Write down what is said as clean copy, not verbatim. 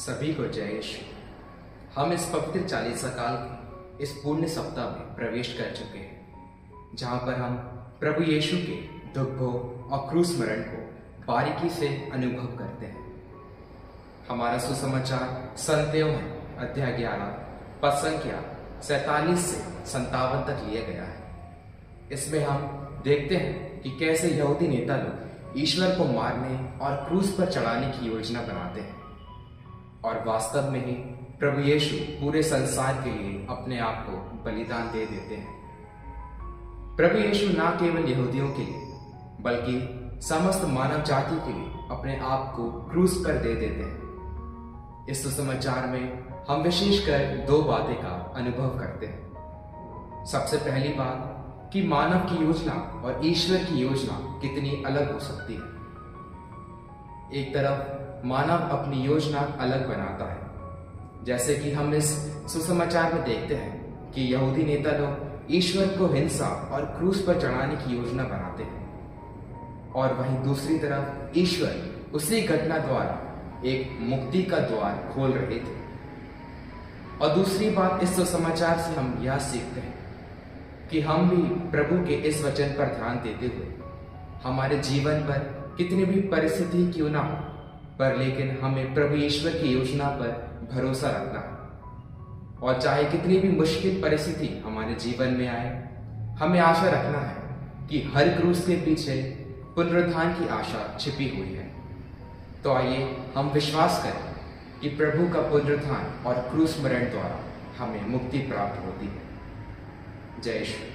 सभी को जय यीशु। हम इस पवित्र चालीसा काल के इस पुण्य सप्ताह में प्रवेश कर चुके हैं, जहाँ पर हम प्रभु यीशु के दुख भोग और क्रूस मरण को बारीकी से अनुभव करते हैं। हमारा सुसमाचार संत यूहन्ना अध्याय 11 पद संख्या 47 से 57 तक लिया गया है। इसमें हम देखते हैं कि कैसे यहूदी नेता लोग ईश्वर को मारने और क्रूस पर चढ़ाने की योजना बनाते हैं, और वास्तव में ही प्रभु यीशु पूरे संसार के लिए अपने आप को बलिदान दे देते हैं। प्रभु यीशु न केवल यहूदियों के लिए बल्कि समस्त मानव जाति के लिए अपने आप को क्रूस पर दे देते हैं। इस सुसमाचार में हम विशेषकर दो बातें का अनुभव करते हैं। सबसे पहली बात कि मानव की योजना और ईश्वर की योजना कितनी अलग हो सकती है। एक तरफ मानव अपनी योजना अलग बनाता है, जैसे कि हम इस सुसमाचार में देखते हैं कि यहूदी नेता लोग ईश्वर को हिंसा और क्रूस पर चढ़ाने की योजना बनाते हैं, और वहीं दूसरी तरफ ईश्वर उसी घटना द्वारा एक मुक्ति का द्वार खोल रहे थे। और दूसरी बात इस सुसमाचार से हम यह सीखते हैं कि हम भी प्रभु के इस वचन पर ध्यान देते हुए हमारे जीवन पर कितनी भी परिस्थिति क्यों ना हो, पर लेकिन हमें प्रभु ईश्वर की योजना पर भरोसा रखना है। और चाहे कितनी भी मुश्किल परिस्थिति हमारे जीवन में आए, हमें आशा रखना है कि हर क्रूस के पीछे पुनरुत्थान की आशा छिपी हुई है। तो आइए हम विश्वास करें कि प्रभु का पुनरुत्थान और क्रूस मरण द्वारा हमें मुक्ति प्राप्त होती है। जय श्री